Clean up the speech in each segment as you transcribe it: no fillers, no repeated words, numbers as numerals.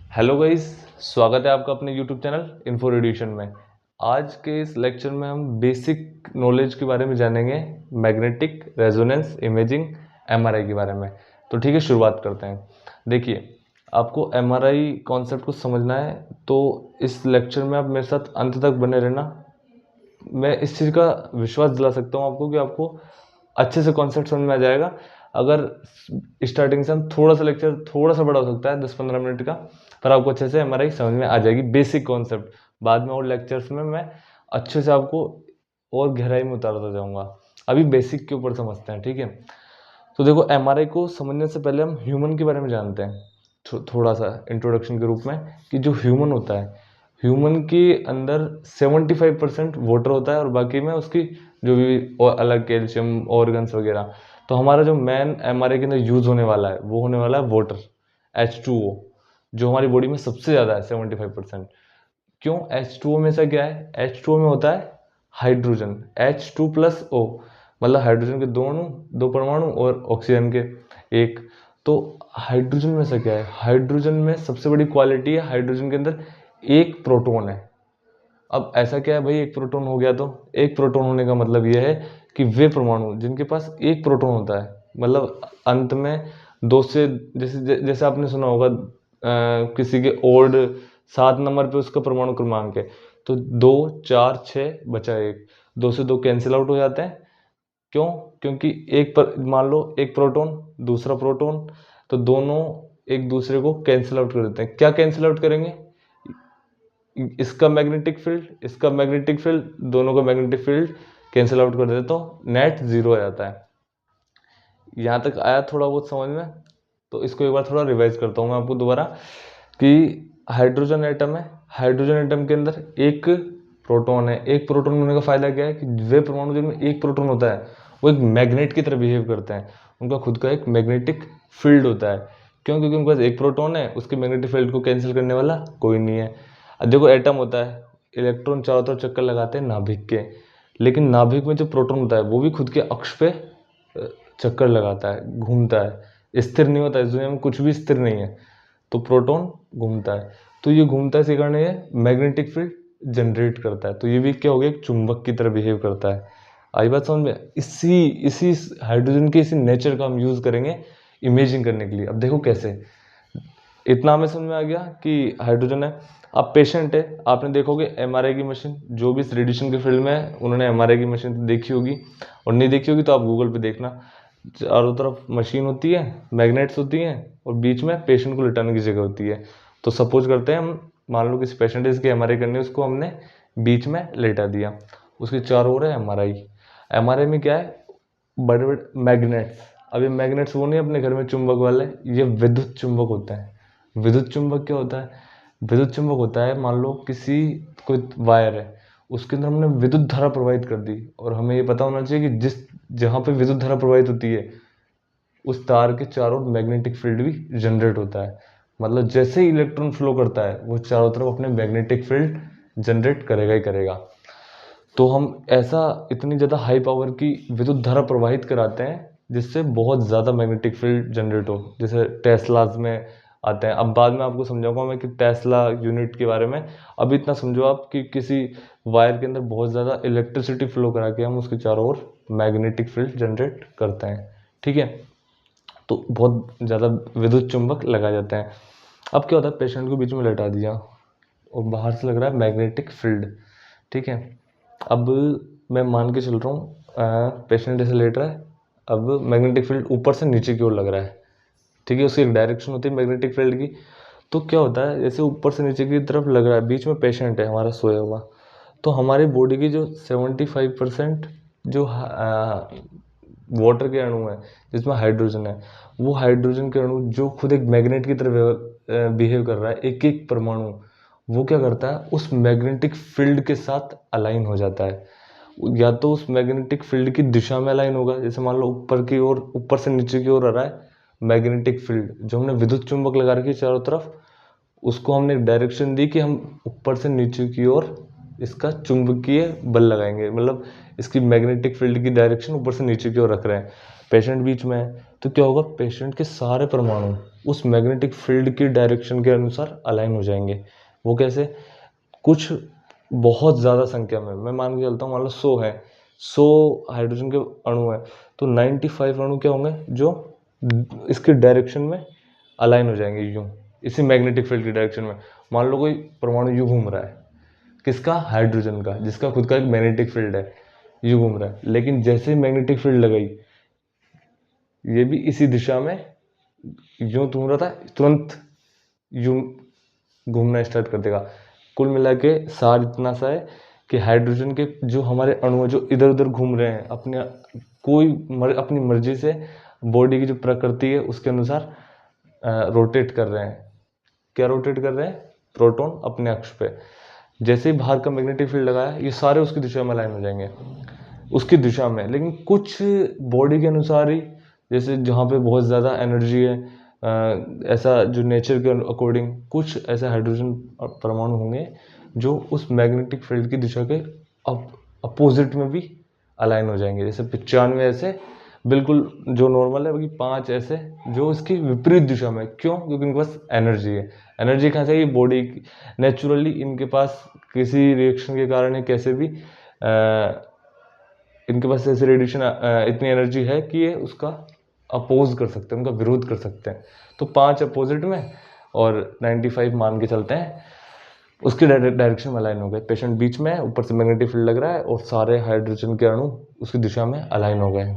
Hello guys, स्वागत है आपका अपने यूट्यूब चैनल इन्फो एडिशन में। आज के इस लेक्चर में हम बेसिक नॉलेज के बारे में जानेंगे, मैग्नेटिक रेजोनेंस इमेजिंग एमआरआई के बारे में। तो ठीक है, शुरुआत करते हैं। देखिए, आपको एमआरआई कॉन्सेप्ट को समझना है तो इस लेक्चर में आप मेरे साथ अंत तक बने रहना। मैं इस चीज़ का विश्वास दिला सकता हूँ आपको कि आपको अच्छे से कॉन्सेप्ट समझ में आ जाएगा। अगर स्टार्टिंग से हम थोड़ा सा लेक्चर थोड़ा सा बड़ा हो सकता है 10-15 मिनट का, पर आपको अच्छे से एमआरआई समझ में आ जाएगी, बेसिक कॉन्सेप्ट। बाद में और लेक्चर्स में मैं अच्छे से आपको और गहराई में उतारता जाऊंगा। अभी बेसिक के ऊपर समझते हैं, ठीक है। तो देखो, एमआरआई को समझने से पहले हम ह्यूमन के बारे में जानते हैं थोड़ा सा इंट्रोडक्शन के रूप में, कि जो ह्यूमन होता है, ह्यूमन के अंदर 75% वाटर होता है और बाकी में उसकी जो भी और अलग कैल्शियम ऑर्गन्स वगैरह। तो हमारा जो मेन एमआरआई के अंदर यूज़ होने वाला है वो होने वाला है वाटर, H2O, जो हमारी बॉडी में सबसे ज़्यादा है 75%। क्यों? H2O में से क्या है? H2O में होता है हाइड्रोजन, H2+O, मतलब हाइड्रोजन के दो अणु, दो परमाणु, और ऑक्सीजन के एक। तो हाइड्रोजन में से क्या है? हाइड्रोजन में सबसे बड़ी क्वालिटी है, हाइड्रोजन के अंदर एक प्रोटॉन है। अब ऐसा क्या है भाई, एक प्रोटॉन हो गया? तो एक प्रोटॉन होने का मतलब यह है कि वे परमाणु जिनके पास एक प्रोटॉन होता है, मतलब अंत में दो से, जैसे जैसे आपने सुना होगा किसी के ओड 7 नंबर पे उसका परमाणु क्रमांक है, तो 2, 4, 6 बचा एक, 2 से 2 कैंसिल आउट हो जाते हैं। क्यों? क्योंकि एक पर मान लो एक प्रोटॉन दूसरा प्रोटॉन, तो दोनों एक दूसरे को कैंसिल आउट कर देते हैं। क्या कैंसिल आउट करेंगे? इसका मैग्नेटिक फील्ड, इसका मैग्नेटिक फील्ड, दोनों का मैग्नेटिक फील्ड कैंसिल आउट कर देते, तो नेट जीरो आ जाता है। यहाँ तक आया थोड़ा बहुत समझ में? तो इसको एक बार थोड़ा रिवाइज करता हूँ मैं आपको दोबारा, कि हाइड्रोजन एटम है, हाइड्रोजन एटम के अंदर एक प्रोटॉन है। एक प्रोटॉन होने का फायदा क्या है कि वे परमाणु जिनमें एक प्रोटॉन होता है वो एक मैग्नेट की तरह बिहेव करते हैं, उनका खुद का एक मैग्नेटिक फील्ड होता है। क्यों? क्योंकि उनके पास एक प्रोटॉन है, उसके मैग्नेटिक फील्ड को कैंसिल करने वाला कोई नहीं है। अब देखो, एटम होता है, इलेक्ट्रॉन चारों तरफ चक्कर लगाते हैं नाभिक के, लेकिन नाभिक में जो प्रोटॉन होता है वो भी खुद के अक्ष पे चक्कर लगाता है, घूमता है, स्थिर नहीं होता है। इस दुनिया में कुछ भी स्थिर नहीं है, तो प्रोटॉन घूमता है। तो ये घूमता है, इसी कारण ये मैग्नेटिक फील्ड जनरेट करता है। तो ये भी क्या हो गया, एक चुंबक की तरह बिहेव करता है। आई बात समझ में? इसी इसी हाइड्रोजन के इसी नेचर का हम यूज करेंगे इमेजिंग करने के लिए। अब देखो कैसे, इतना हमें समझ में आ गया कि हाइड्रोजन है। अब पेशेंट है, आपने देखोगे एमआरआई की मशीन, जो भी इस रेडिएशन के फील्ड में है उन्होंने एमआरआई की मशीन तो देखी होगी, और नहीं देखी होगी तो आप गूगल पे देखना। चारों तरफ मशीन होती है, मैग्नेट्स होती हैं, और बीच में पेशेंट को लिटाने की जगह होती है। तो सपोज करते हैं हम, मान लो किसी पेशेंट है, इसकी एमआरआई करनी है, उसको हमने बीच में लेटा दिया, उसके चारों ओर है एमआरआई। एमआरआई में क्या है? बड़े बड़े मैग्नेट्स। अब ये मैग्नेट्स वो नहीं अपने घर में चुंबक वाले, ये विद्युत चुंबक होते हैं। विद्युत चुंबक क्या होता है? विद्युत चुंबक होता है, मान लो किसी कोई वायर है, उसके अंदर हमने विद्युत धारा प्रवाहित कर दी, और हमें ये पता होना चाहिए कि जिस जहाँ पे विद्युत धारा प्रवाहित होती है उस तार के चारों मैग्नेटिक फील्ड भी जनरेट होता है। मतलब जैसे ही इलेक्ट्रॉन फ्लो करता है वो चारों तरफ अपने मैग्नेटिक फील्ड जनरेट करेगा ही करेगा। तो हम ऐसा इतनी ज़्यादा हाई पावर की विद्युत धारा प्रवाहित कराते हैं जिससे बहुत ज़्यादा मैग्नेटिक फील्ड जनरेट हो, जैसे टेस्लाज में आते हैं। अब बाद में आपको समझाऊंगा मैं कि टेस्ला यूनिट के बारे में। अभी इतना समझो आप कि किसी वायर के अंदर बहुत ज़्यादा इलेक्ट्रिसिटी फ्लो करा के हम उसके चारों ओर मैग्नेटिक फील्ड जनरेट करते हैं, ठीक है। तो बहुत ज़्यादा विद्युत चुंबक लगाए जाते हैं। अब क्या होता है, पेशेंट को बीच में लेटा दिया और बाहर से लग रहा है मैग्नेटिक फील्ड, ठीक है। अब मैं मान के चल रहा हूँ पेशेंट ऐसे लेट रहा है, अब मैग्नेटिक फील्ड ऊपर से नीचे की ओर लग रहा है, ठीक है। उसकी एक डायरेक्शन होती है मैग्नेटिक फील्ड की। तो क्या होता है, जैसे ऊपर से नीचे की तरफ लग रहा है, बीच में पेशेंट है हमारा सोया हुआ, तो हमारी बॉडी की जो 75% जो वाटर के अणु है जिसमें हाइड्रोजन है, वो हाइड्रोजन के अणु जो खुद एक मैग्नेट की तरह बिहेव कर रहा है, एक एक परमाणु, वो क्या करता है, उस मैग्नेटिक फील्ड के साथ अलाइन हो जाता है। या तो उस मैग्नेटिक फील्ड की दिशा में अलाइन होगा, जैसे मान लो ऊपर की ओर, ऊपर से नीचे की ओर आ रहा है मैग्नेटिक फील्ड, जो हमने विद्युत चुंबक लगा रखी है चारों तरफ, उसको हमने एक डायरेक्शन दी कि हम ऊपर से नीचे की ओर इसका चुंबकीय बल लगाएंगे, मतलब इसकी मैग्नेटिक फील्ड की डायरेक्शन ऊपर से नीचे की ओर रख रहे हैं। पेशेंट बीच में है, तो क्या होगा, पेशेंट के सारे परमाणु उस मैग्नेटिक फील्ड की डायरेक्शन के अनुसार अलाइन हो जाएंगे। वो कैसे, कुछ बहुत ज़्यादा संख्या में, मैं मान के चलता हूँ मान लो 100 है, 100 हाइड्रोजन के अणु है, तो 95 अणु क्या होंगे जो इसके डायरेक्शन में अलाइन हो जाएंगे यूं, इसी मैग्नेटिक फील्ड की डायरेक्शन में। मान लो कोई परमाणु यूं घूम रहा है, किसका, हाइड्रोजन का, जिसका खुद का एक मैग्नेटिक फील्ड है, यूं घूम रहा है, लेकिन जैसे ही मैग्नेटिक फील्ड लगाई, ये भी इसी दिशा में यूं घूम रहा था, तुरंत यूं घूमना स्टार्ट कर देगा। कुल मिला के सार इतना सा है कि हाइड्रोजन के जो हमारे अणु हैं जो इधर उधर घूम रहे हैं, अपने अपनी मर्जी से बॉडी की जो प्रकृति है उसके अनुसार रोटेट कर रहे हैं। क्या रोटेट कर रहे हैं, प्रोटॉन अपने अक्ष पे। जैसे ही बाहर का मैग्नेटिक फील्ड लगाया, ये सारे उसकी दिशा में अलाइन हो जाएंगे, उसकी दिशा में। लेकिन कुछ बॉडी के अनुसार ही, जैसे जहाँ पे बहुत ज़्यादा एनर्जी है, ऐसा जो नेचर के अकॉर्डिंग कुछ ऐसे हाइड्रोजन परमाणु होंगे जो उस मैग्नेटिक फील्ड की दिशा के अपोजिट में भी अलाइन हो जाएंगे। जैसे 95 ऐसे बिल्कुल जो नॉर्मल है, बाकी 5 ऐसे जो इसकी विपरीत दिशा में। क्यों, क्योंकि इनके पास एनर्जी है। एनर्जी कहाँ से आई, बॉडी नेचुरली इनके पास किसी रिएक्शन के कारण या कैसे भी इनके पास ऐसे रेडिएशन इतनी एनर्जी है कि ये उसका अपोज कर सकते हैं, उनका विरोध कर सकते हैं। तो 5 अपोजिट में और 95 मान के चलते हैं, उसके डायरेक्शन में अलाइन हो गए। पेशेंट बीच में है, ऊपर से मैग्नेटिक फील्ड लग रहा है और सारे हाइड्रोजन के अणु उसकी दिशा में अलाइन हो गए।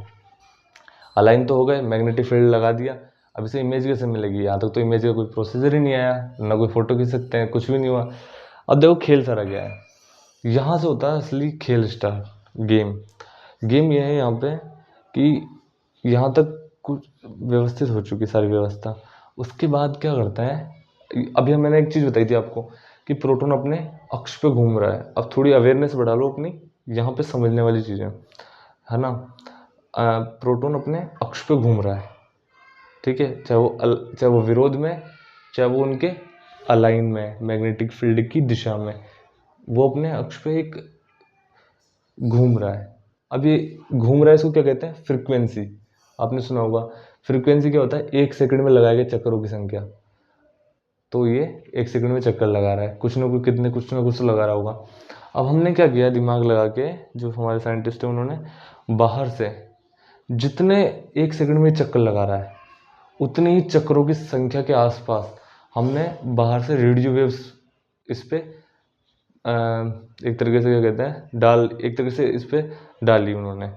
अलाइन तो हो गए, मैग्नेटिक फील्ड लगा दिया, अब इसे इमेज कैसे मिलेगी? यहाँ तक तो इमेज का कोई प्रोसीजर ही नहीं आया, ना कोई फोटो खींच सकते हैं, कुछ भी नहीं हुआ। अब देखो खेल सारा गया है, यहाँ से होता है असली खेल स्टार्ट। गेम यह है यहाँ पे कि यहाँ तक कुछ व्यवस्थित हो चुकी सारी व्यवस्था। उसके बाद क्या करता है, अभी मैंने एक चीज़ बताई थी आपको कि प्रोटॉन अपने अक्ष पे घूम रहा है। अब थोड़ी अवेयरनेस बढ़ा लो अपनी, यहाँ पे समझने वाली चीज़ें है ना। प्रोटॉन अपने अक्ष पे घूम रहा है, ठीक है, चाहे वो विरोध में, चाहे वो उनके अलाइन में, मैग्नेटिक फील्ड की दिशा में, वो अपने अक्ष पे एक घूम रहा है। अब ये घूम रहा है, इसको क्या कहते हैं, फ्रीक्वेंसी। आपने सुना होगा फ्रीक्वेंसी क्या होता है, 1 सेकंड में लगाए गए चक्करों की संख्या। तो ये 1 सेकंड में चक्कर लगा रहा है, कुछ ना कुछ तो लगा रहा होगा। अब हमने क्या किया, दिमाग लगा के, जो हमारे साइंटिस्ट हैं उन्होंने बाहर से जितने 1 सेकंड में चक्कर लगा रहा है, उतनी ही चक्करों की संख्या के आसपास हमने बाहर से रेडियो वेव्स इस पे एक तरीके से क्या कहते हैं, एक तरीके से इस पे डाली उन्होंने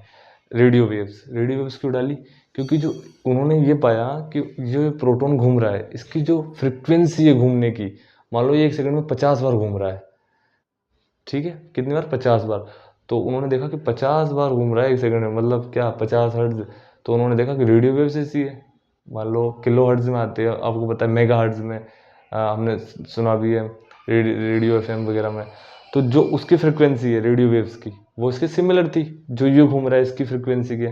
रेडियो वेव्स क्यों डाली, क्योंकि जो उन्होंने ये पाया कि ये प्रोटॉन घूम रहा है, इसकी जो फ्रिक्वेंसी है घूमने की, मान लो ये 1 सेकंड में 50 बार घूम रहा है, ठीक है, कितनी बार, 50 बार। तो उन्होंने देखा कि 50 बार घूम रहा है 1 सेकंड में, मतलब क्या, 50 हर्ट्ज। तो उन्होंने देखा कि रेडियो वेव्स ऐसी है, मान लो किलो हर्ट्ज में आते हैं, आपको पता है मेगा हर्ट्ज में, हमने सुना भी है रेडियो FM वगैरह में। तो जो उसकी फ्रिक्वेंसी है रेडियो वेव्स की, वो इसके सिमिलर थी, जो ये घूम रहा है इसकी फ्रिक्वेंसी के।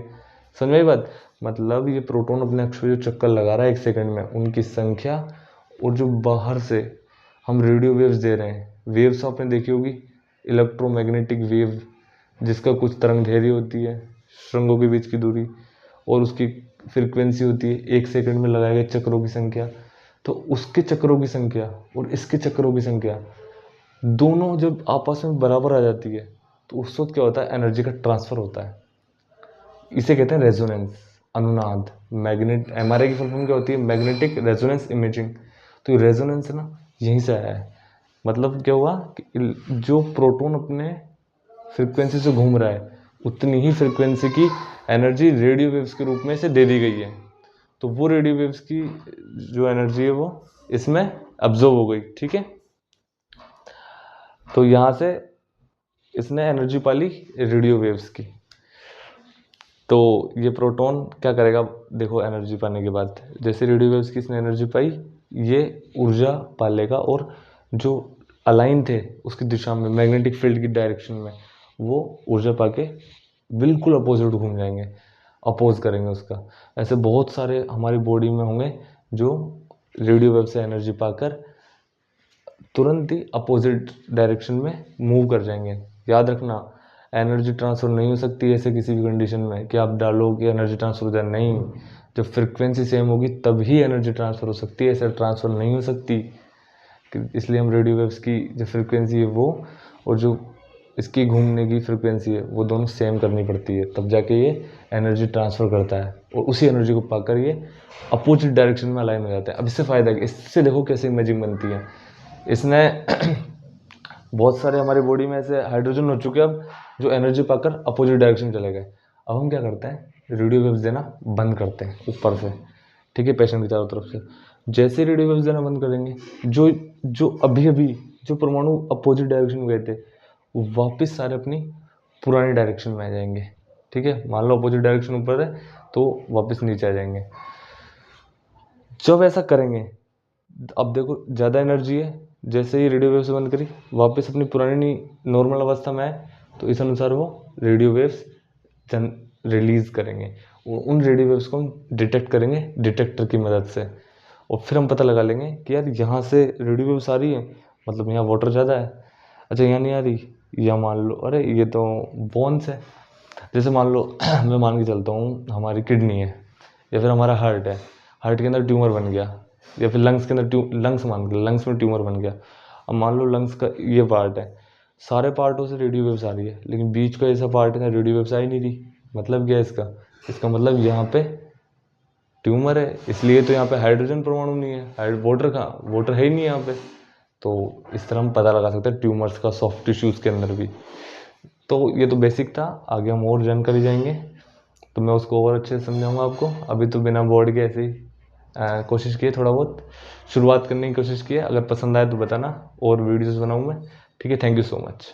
समझ में आई बात, मतलब ये प्रोटॉन अपने अक्ष पे जो चक्कर लगा रहा है 1 सेकंड में, उनकी संख्या, और जो बाहर से हम रेडियो वेव्स दे रहे हैं, वेव्स आपने देखी होगी, इलेक्ट्रोमैग्नेटिक वेव, जिसका कुछ तरंग दैर्ध्य होती है, श्रृंगों के बीच की दूरी, और उसकी फ्रीक्वेंसी होती है 1 सेकंड में लगाए गए चक्रों की संख्या। तो उसके चक्रों की संख्या और इसके चक्रों की संख्या दोनों जब आपस में बराबर आ जाती है, तो उस वक्त क्या होता है, एनर्जी का ट्रांसफर होता है। इसे कहते हैं रेजोनेंस, अनुनाद। MRI की फुल फॉर्म क्या होती है, मैग्नेटिक रेजोनेंस इमेजिंग। तो रेजोनेंस है ना, यहीं से आया है। मतलब क्या हुआ कि जो प्रोटॉन अपने फ्रिक्वेंसी से घूम रहा है, उतनी ही फ्रिक्वेंसी की एनर्जी रेडियो वेव्स के रूप में इसे दे दी गई है। तो वो रेडियो वेव्स की जो एनर्जी है वो इसमें अब्जॉर्ब हो गई, ठीक है। तो यहाँ से इसने एनर्जी पाली रेडियो वेव्स की। तो ये प्रोटॉन क्या करेगा, देखो एनर्जी पाने के बाद, जैसे रेडियो वेव्स की इसने एनर्जी पाई, ये ऊर्जा पालेगा, और जो अलाइन थे उसकी दिशा में, मैग्नेटिक फील्ड की डायरेक्शन में, वो ऊर्जा पाके बिल्कुल अपोजिट घूम जाएंगे, अपोज करेंगे उसका। ऐसे बहुत सारे हमारी बॉडी में होंगे जो रेडियो वेव से एनर्जी पाकर तुरंत ही अपोजिट डायरेक्शन में मूव कर जाएंगे। याद रखना, एनर्जी ट्रांसफ़र नहीं हो सकती ऐसे किसी भी कंडीशन में कि आप डालो कि एनर्जी ट्रांसफ़र हो जाए, नहीं, जब फ्रिक्वेंसी सेम होगी तभी एनर्जी ट्रांसफ़र हो सकती है, ऐसे ट्रांसफ़र नहीं हो सकती। इसलिए हम रेडियो वेव्स की जो फ्रिक्वेंसी है वो और जो इसकी घूमने की फ्रिक्वेंसी है वो दोनों सेम करनी पड़ती है, तब जाके ये एनर्जी ट्रांसफ़र करता है और उसी एनर्जी को पाकर ये अपोजिट डायरेक्शन में अलाइन हो जाता है। अब इससे फ़ायदा क्या, इससे देखो कैसे इमेजिंग बनती है। इसने बहुत सारे हमारी बॉडी में ऐसे हाइड्रोजन हो चुके हैं अब जो एनर्जी पाकर अपोजिट डायरेक्शन चले गए। अब हम क्या करते हैं, रेडियो वेव्स देना बंद करते हैं ऊपर से, ठीक है, पेशेंट की चारों तरफ से। जैसे रेडियो वेव्स देना बंद करेंगे, जो जो अभी अभी जो परमाणु अपोजिट डायरेक्शन में गए थे वो वापस सारे अपनी पुरानी डायरेक्शन में आ जाएंगे, ठीक है। मान लो अपोजिट डायरेक्शन ऊपर है तो वापस नीचे आ जाएंगे। जब ऐसा करेंगे, अब देखो ज़्यादा एनर्जी है, जैसे ही रेडियो वेव्स बंद करी वापस अपनी पुरानी नॉर्मल अवस्था में आए तो इस अनुसार वो रेडियो वेव्स रिलीज़ करेंगे और उन रेडियो वेव्स को हम डिटेक्ट करेंगे डिटेक्टर की मदद से, और फिर हम पता लगा लेंगे कि यार यहाँ से रेडियो वेव्स आ रही है, मतलब यहाँ वाटर ज़्यादा है, अच्छा यहाँ नहीं आ रही, या मान लो अरे ये तो बोन्स है। जैसे मान लो मैं मान के चलता हूँ हमारी किडनी है या फिर हमारा हार्ट है, हार्ट के अंदर ट्यूमर बन गया, या फिर लंग्स के अंदर लंग्स मान के लंग्स में ट्यूमर बन गया। अब मान लो लंग्स का ये पार्ट है, सारे पार्टों से रेडियो वेव्स आ रही है लेकिन बीच का ऐसा पार्ट है ना रेडियो वेव्स आ ही नहीं रही। मतलब क्या है इसका मतलब यहाँ पे ट्यूमर है, इसलिए तो यहाँ पे हाइड्रोजन परमाणु नहीं है, वाटर कहाँ, वाटर है ही नहीं यहाँ पे। तो इस तरह हम पता लगा सकते हैं ट्यूमर्स का सॉफ्ट टिश्यूज़ के अंदर भी। तो ये तो बेसिक था, आगे हम और जानकारी जाएंगे तो मैं उसको और अच्छे से समझाऊंगा आपको। अभी तो बिना बोर्ड के ऐसे ही कोशिश किए, थोड़ा बहुत शुरुआत करने की कोशिश की है। अगर पसंद आए तो बताना, और वीडियोस बनाऊँ मैं, ठीक है। Thank you so much.